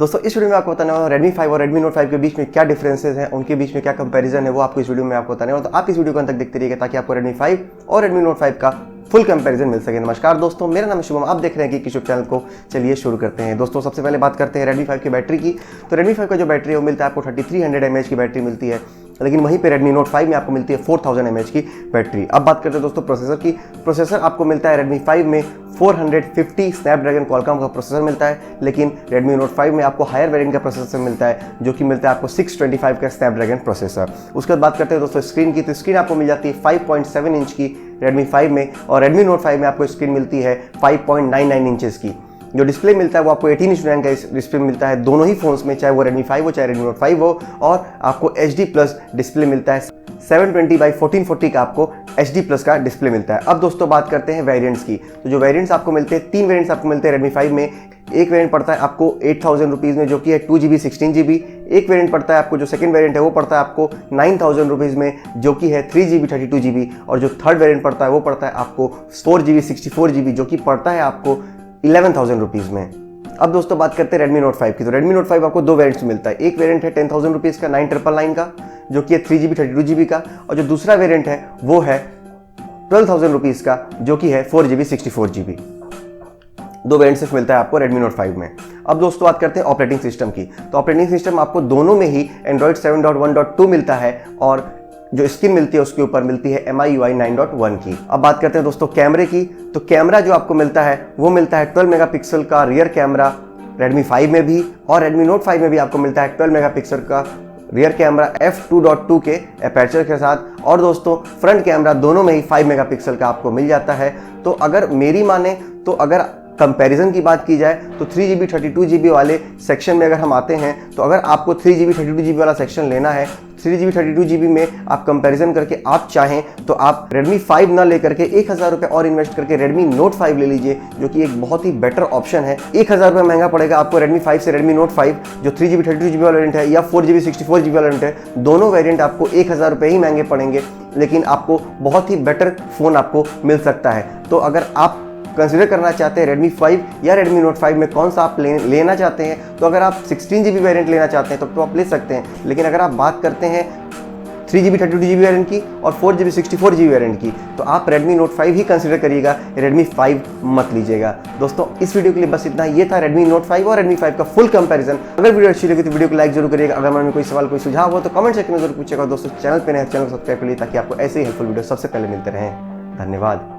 दोस्तों इस वीडियो में आपको बताने वाला हूँ Redmi 5 और Redmi Note 5 के बीच में क्या डिफरेंसेस हैं, उनके बीच में क्या कंपैरिजन है, वो आपको इस वीडियो में आपको बताने वाला हूँ। तो आप इस वीडियो को अंत तक देखते रहिएगा ताकि आपको Redmi 5 और Redmi Note 5 का फुल कंपैरिजन मिल सके। नमस्कार दोस्तों, मेरा नाम है शुभम, आप देख रहे हैं कि यूट्यूब चैनल को। चलिए शुरू करते हैं। दोस्तों सबसे पहले बात करते हैं Redmi 5 की बैटरी की। तो Redmi 5 का जो बैटरी है वो मिलता है आपको 3300 mAh की बैटरी मिलती है, लेकिन वहीं पे Redmi Note 5 में आपको मिलती है 4000 mAh की बैटरी। अब बात करते हैं दोस्तों प्रोसेसर की। प्रोसेसर आपको मिलता है Redmi 5 में 450 स्नैपड्रैगन क्वालकॉम का प्रोसेसर मिलता है, लेकिन Redmi Note 5 में आपको हायर वेरिएंट का प्रोसेसर मिलता है जो कि मिलता है आपको 625 का स्नैपड्रैगन प्रोसेसर। उसके बाद बात करते हैं दोस्तों स्क्रीन की। तो स्क्रीन आपको मिल जाती है 5.7 इंच की Redmi 5 में, और Redmi Note 5 में आपको स्क्रीन मिलती है 5.99 इंचेस की। जो डिस्प्ले मिलता है वो आपको 18:9 का डिस्प्ले मिलता है दोनों ही फोन्स में, चाहे वो Redmi 5 हो चाहे Redmi Note 5 हो, और आपको HD प्लस डिस्प्ले मिलता है 720x1440 का आपको HD प्लस का डिस्प्ले मिलता है। अब दोस्तों बात करते हैं वेरिएंट्स की। तो जो वेरिएंट्स आपको मिलते हैं, 3 वेरिएंट्स आपको मिलते हैं Redmi 5 में। एक वेरिएंट पड़ता है आपको 8000 रुपीज़ में जो कि है 2GB 16GB। एक वेरिएंट पड़ता है आपको, जो सेकंड वेरिएंट है वो पड़ता है आपको 9000 रुपीज़ में जो कि है 3GB 32GB। और जो थर्ड वेरिएंट पड़ता है वो पड़ता है आपको 4GB 64GB जो कि पड़ता है आपको 11000 रुपीज़ में। अब दोस्तों बात करते हैं Redmi Note 5 की। तो Redmi Note 5 आपको 2 वेरिएंट्स मिलता है। एक वेरिएंट है 10000 रुपीज़ का 9999 का जो कि है 3GB 32GB का, और जो दूसरा वेरिएंट है वो है 12000 रुपीज़ का जो कि है 4GB 64GB। 2 वेरिएंट सिर्फ मिलता है आपको Redmi Note 5 में। अब दोस्तों बात करते हैं ऑपरेटिंग सिस्टम की। तो ऑपरेटिंग सिस्टम आपको दोनों में ही Android 7.1.2 मिलता है, और जो स्क्रीन मिलती है उसके ऊपर मिलती है MIUI 9.1 की। अब बात करते हैं दोस्तों कैमरे की। तो कैमरा जो आपको मिलता है वो मिलता है 12 मेगापिक्सल का रियर कैमरा Redmi 5 में भी, और Redmi Note 5 में भी आपको मिलता है 12 मेगापिक्सल का रियर कैमरा f2.2 के अपर्चर के साथ। और दोस्तों फ्रंट कैमरा दोनों में ही 5 मेगापिक्सल का आपको मिल जाता है। तो अगर मेरी माने तो अगर कंपैरिजन की बात की जाए तो 3GB 32GB वाले सेक्शन में अगर हम आते हैं, तो अगर आपको 3GB 32GB वाला सेक्शन लेना है, 3GB 32GB में आप कंपैरिजन करके आप चाहें तो आप Redmi 5 ना लेकर के 1000 रुपये और इन्वेस्ट करके Redmi Note 5 ले लीजिए, जो कि एक बहुत ही बेटर ऑप्शन है। 1000 रुपये महंगा पड़ेगा आपको Redmi 5 से Redmi Note 5 जो 3GB 32GB वाला वेरिएंट है या 4GB 64GB वाला वेरिएंट है। दोनों वेरिएंट आपको 1000 रुपये ही महंगे पड़ेंगे, लेकिन आपको बहुत ही बेटर फ़ोन आपको मिल सकता है। तो अगर आप कंसिडर करना चाहते हैं Redmi 5 या Redmi Note 5 में कौन सा आप लेना चाहते हैं, तो अगर आप 16GB वेरिएंट लेना चाहते हैं तो आप ले सकते हैं। लेकिन अगर आप बात करते हैं 3GB 32GB वेरिएंट की और 4GB 64GB वेरिएंट की, तो आप Redmi Note 5 ही कंसिडर करिएगा, Redmi 5 मत लीजिएगा। दोस्तों इस वीडियो के लिए बस इतना। ये था Redmi Note 5 और Redmi 5 का फुल कंपैरिजन। अगर वीडियो अच्छी लगी तो वीडियो को लाइक जरूर करिएगा। अगर मन में कोई सवाल कोई सुझाव हो तो कमेंट सेक्शन में जरूर पूछेगा। दोस्तों चैनल पर नए, चैनल को सब्सक्राइब कर लीजिए ताकि आपको ऐसे ही हेल्पफुल वीडियो सबसे पहले मिलते रहें। धन्यवाद।